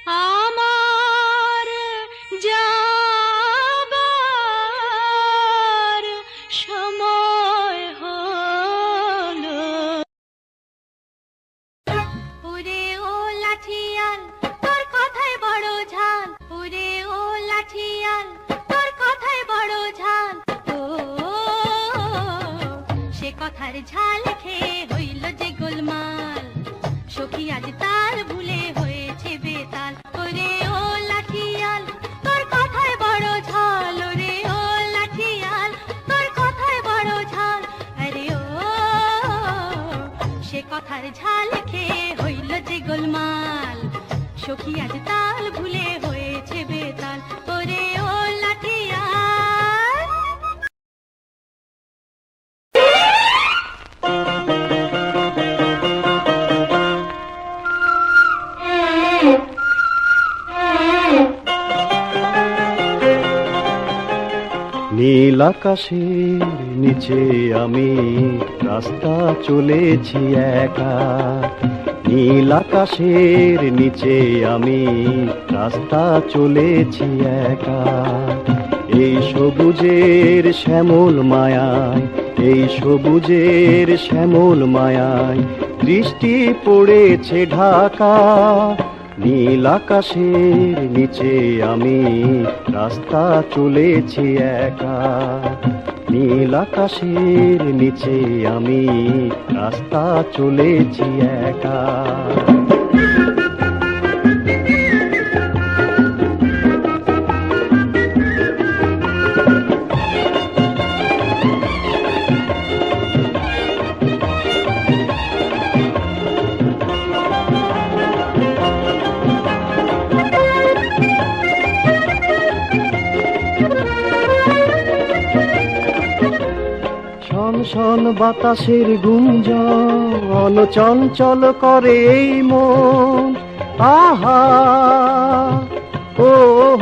আমার যাবার সময় হলো। ওরে ও লাঠিয়াল তোর কথায় বড় ঝাল, ওরে ও লাঠিয়াল তোর কথায় বড় ঝাল। ও সে কথার ঝাল খেয়ে হইল যে গোলমাল, সখী আজ তাল ভুলে হয়েছে বেতাল। ওরে ও লাঠিয়াল তোর কথায় বড় ঝাল, ওরে ও লাঠিয়াল তোর কথায় বড় ঝাল। আরে ও সে কথার ঝাল খেয়ে হইল যে গোলমাল, সখী আজ তাল ভুলে হয়েছে বেতাল। ওরে ও লাঠিয়াল। নীল আকাশের নিচে আমি রাস্তা চলেছি একা, নীল আকাশের নিচে আমি রাস্তা চলেছি একা। এই সবুজের শ্যামল মায়ায়, এই সবুজের শ্যামল মায়ায় দৃষ্টি পড়েছে ঢাকা। নীল আকাশের নিচে আমি রাস্তা চলেছি একা, নীল আকাশের নিচে আমি রাস্তা চলেছি একা। শন বাতাসের গুঞ্জন চঞ্চল করে এই মন, আহা ও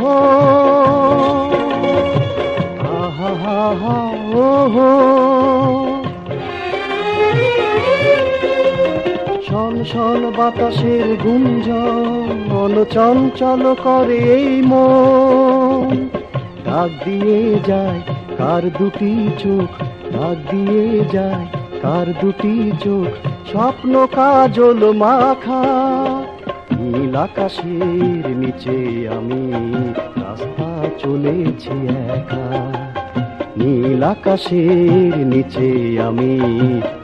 হো আহা হা হা ও হো। শন শন বাতাসের গুঞ্জন চঞ্চল করে এই মন, ডাক দিয়ে যায় কার দুটি চোখ, ডাক দিয়ে যায় কার দুটি চোখ স্বপ্ন কাজল মাখা। নীল আকাশের নিচে আমি রাস্তা চলেছি একা, নীল আকাশের নিচে আমি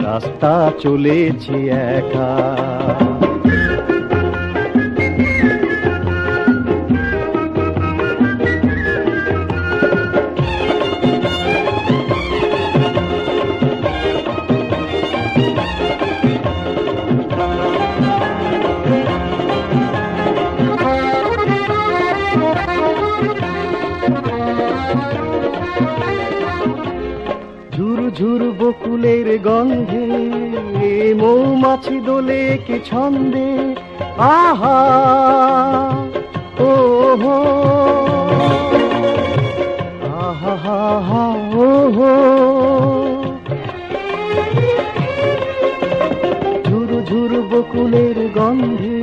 রাস্তা চলেছি একা। ঝুর বকুলের গন্ধে মৌমাছি দোলে কি ছন্দে, আহা ও হো আহা হা হা ও হো। ঝুর বকুলের গন্ধে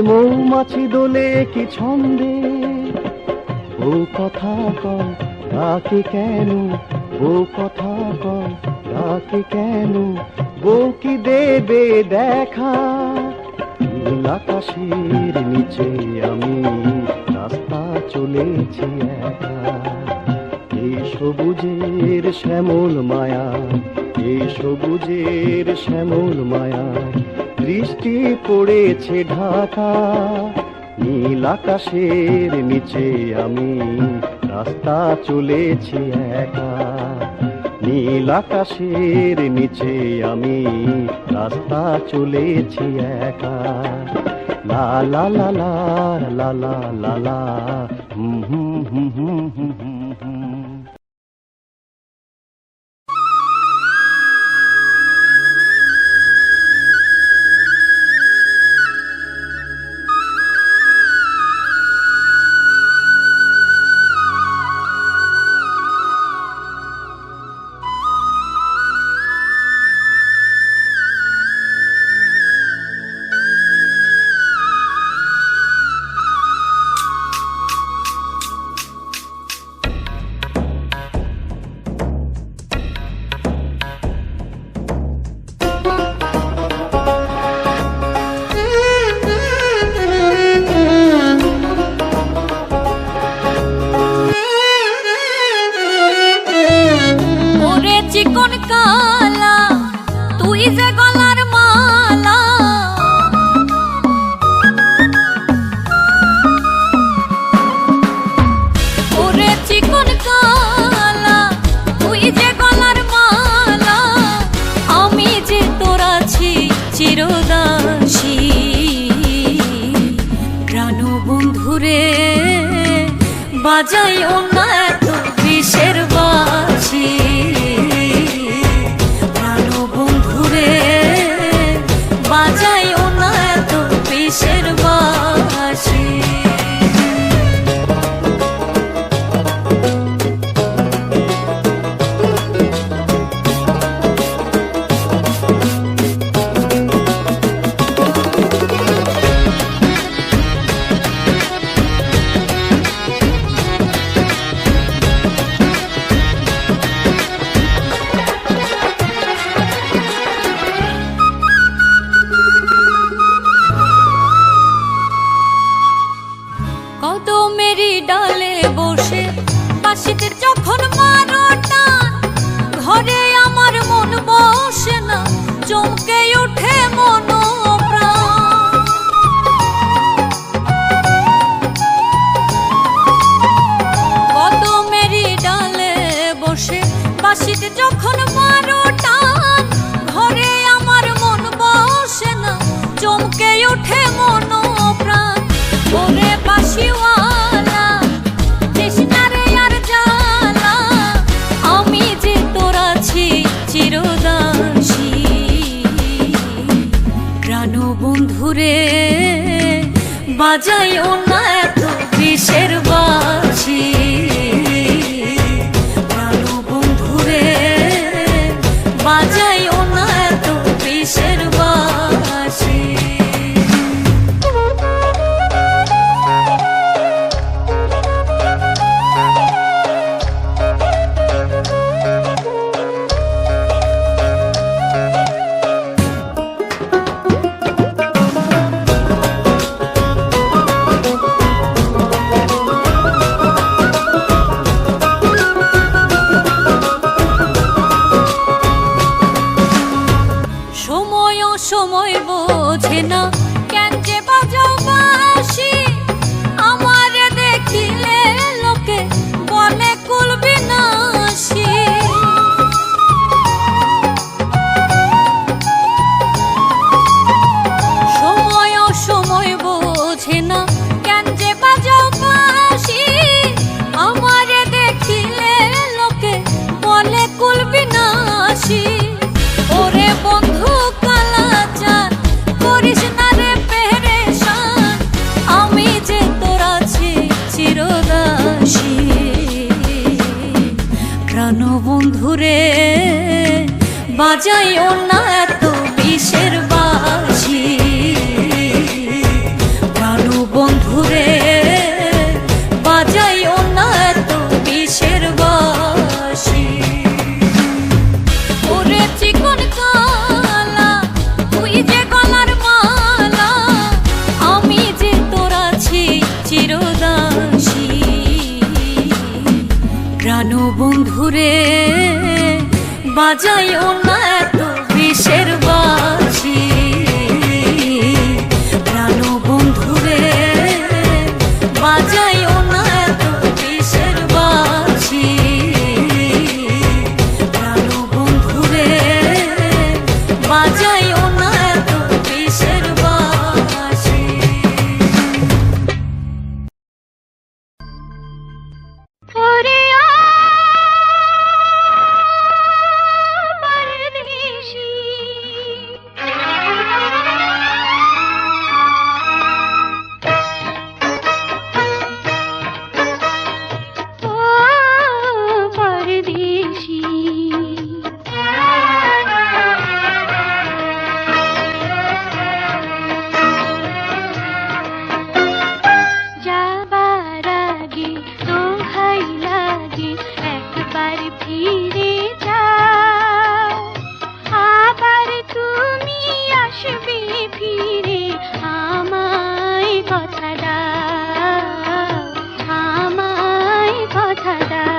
মৌমাছি দোলে কি ছন্দে, ও কথা কয় ডাকে কেন, ও কথা কয় ডাকে কেন, বউ কি দেবে দেখা। নীল আকাশের নিচে আমি রাস্তা চলেছি একা, এই সবুজের শ্যামল মায়া, এই সবুজের শ্যামল মায়া দৃষ্টি পড়েছে ঢাকা। নীল আকাশের নিচে আমি রাস্তা চলেছি একা, নীল আকাশের নিচে আমি রাস্তা চলেছি একা। লা লা লা লা লা লা লা লা হুম হুম হুম হুম হুম হুম। বন্ধুরে বাজাইও না এত বিষের বাঁশি, প্রাণ বন্ধুরে বাজাইও না এত বিষের বাঁশি। কদমেরই ডালে বসে বাঁশিতে যখন মারো টান, ঘরে আমার মন বসে না, চমকে ওঠে মন প্রাণ। কদমেরই ডালে বসে বাঁশিতে যখন মারো টান, ঘরে আমার মন বসে না, চমকে ওঠে মন প্রাণ। ওরে বাঁশিওয়ালা দিস না রে আর জ্বালা, আমি যে তোর আছি চিরদাসী। প্রাণ বন্ধুরে বাজাইও না এত বিষের বাঁশি, প্রাণ বন্ধুরে বাজাইও না এত বিষের বাঁশি। সময় বোঝে না কেন যে বাজাও বাঁশি, আমারে দেখিলে লোকে বলে কুল বিনাশী। সময় বোঝে না কেন যে বাজাও বাঁশি, আমারে দেখিলে লোকে বলে কুল বিনাশী। ওরে বন্ধু কালাচান করিস না রে পেরেশান, আমি যে তোর আছি চিরদাসী। প্রাণ বন্ধুরে বাজাইও না এত বিষের বাঁশি, প্রাণ বন্ধুরে বাজাইও না এত বিষের বাঁশি। ওরে চিকন কালা তুই যে গলার মালা, আমি যে তোর আছি চিরদাসী। প্রাণ বন্ধুরে বাজাইও না এত বিষের বাঁশি, প্রাণ বন্ধুরে বাজাইও না এত বিষের বাঁশি, প্রাণ বন্ধুরে বাজাইও না এত বিষের বাঁশি। ওরে পরদেশী, ও পরদেশী, যাবার আগে দোহাই লাগে একবার ফিরে যাও, আবার তুমি আসবে ফিরে, আমায় কথা দাও, আমায় কথা দাও।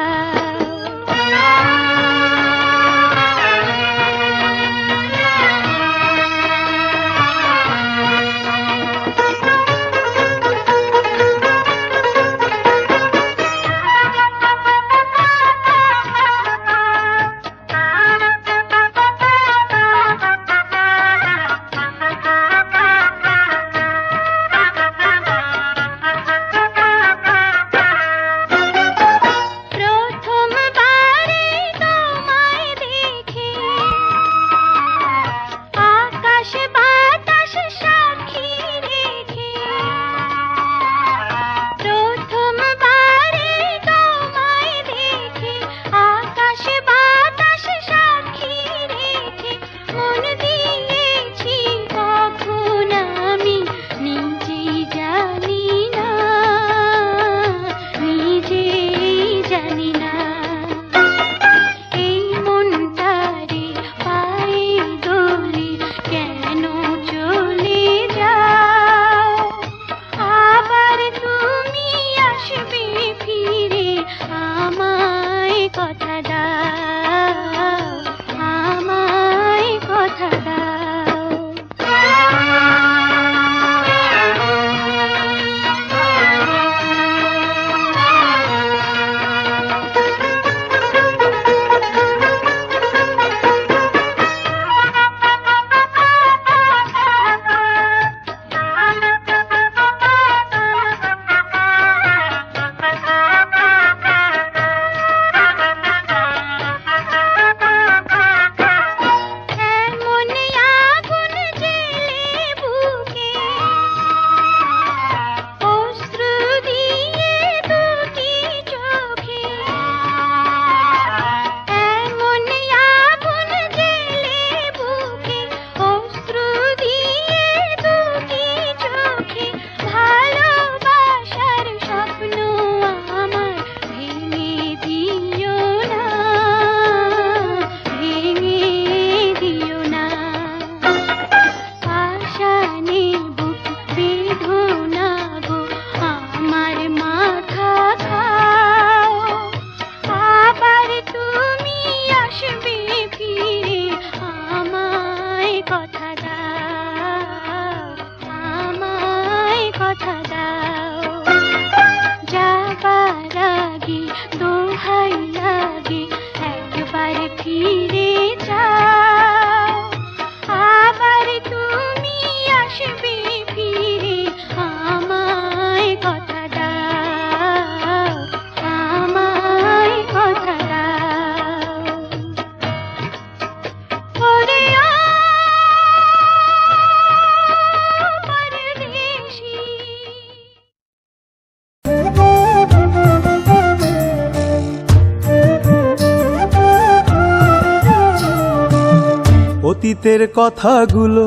অতীতের কথাগুলো,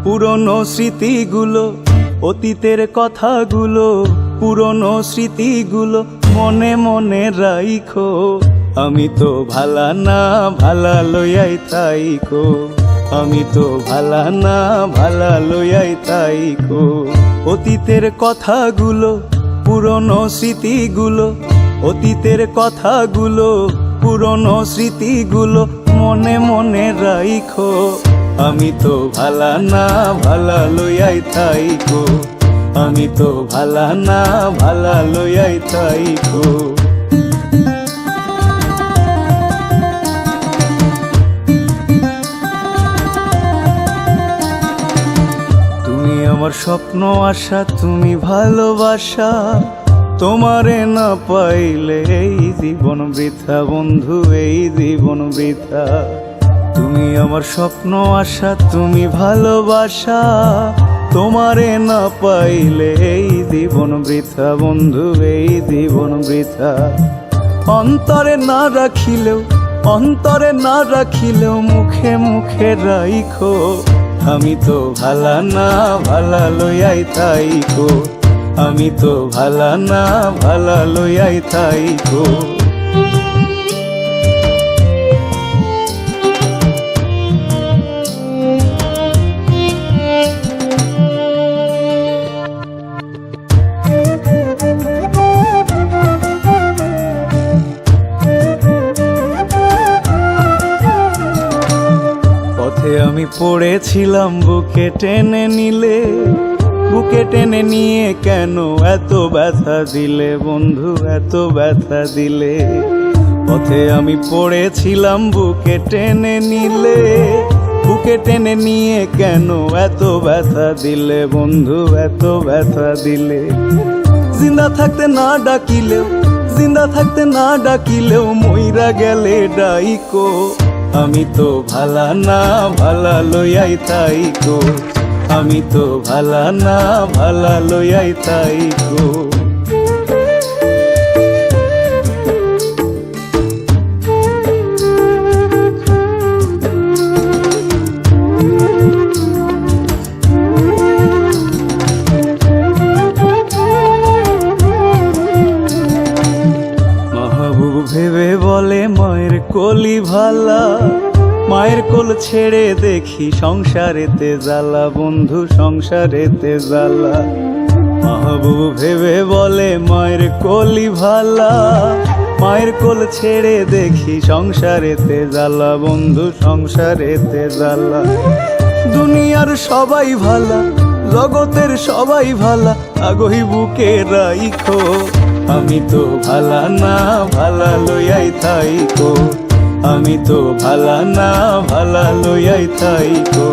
পুরনো স্মৃতিগুলো, অতীতের কথাগুলো, পুরনো স্মৃতিগুলো মনে মনে রাইখো। আমি তো ভালা না, ভালা লইয়াই তাইকো। আমি তো ভালা না, ভালা লইয়াই তাইকো। অতীতের কথাগুলো, পুরনো স্মৃতিগুলো, অতীতের কথাগুলো, পুরনো স্মৃতিগুলো মনে মনে রাইখো। আমি তো ভালা না, ভালা লইয়াই তাইকো। আমি তো ভালা না, ভালা লইয়াই তাইকো। তুমি আমার স্বপ্ন আশা, তুমি ভালোবাসা, তোমারে না পাইলে এই জীবন বৃথা বন্ধু, এই জীবন বৃথা। তুমি আমার স্বপ্ন আশা, তুমি ভালোবাসা, তোমারে না পাইলে এই জীবন বৃথা বন্ধু, এই জীবন বৃথা। অন্তরে না রাখিলেও, অন্তরে না রাখিলেও মুখে মুখে রাইখো। আমি তো ভালা না, ভালা লইয়াই তাইকো। আমি তো ভালা না, ভালা লইয়াই তাইকো। পথে আমি পড়েছিলাম, বুকে টেনে নিলে, বুকে টেনে নিয়ে কেন এত ব্যথা দিলে বন্ধু, এত ব্যথা দিলে। পথে আমি পড়েছিলাম, বুকে টেনে নিলে, বুকে টেনে নিয়ে কেন এত ব্যথা দিলে বন্ধু, এত ব্যথা দিলে। জিন্দা থাকতে না ডাকিলেও, জিন্দা থাকতে না ডাকিলেও মইরা গেলে ডাইকো। আমি তো ভালা না, ভালা লইয়াই তাইকো। আমি তো ভালা না, ভালা লইয়াই তাইকো। মাহবুব ভেবে বলে মায়ের কোলি ভালা, মায়ের কোল ছেড়ে দেখি সংসারেতে জ্বালা বন্ধু, সংসারেতে জ্বালা। মাহবুব ভেবে বলে মায়ের কোলি ভালা, মায়ের কোল ছেড়ে দেখি সংসারেতে জ্বালা বন্ধু, সংসারেতে জ্বালা। দুনিয়ার সবাই ভালা, জগতের সবাই ভালা, আগই বুকে রাইখো। আমি তো ভালা না, ভালা লইয়াই তাইকো। আমি তো ভালা না, ভালা লইয়াই তাইকো।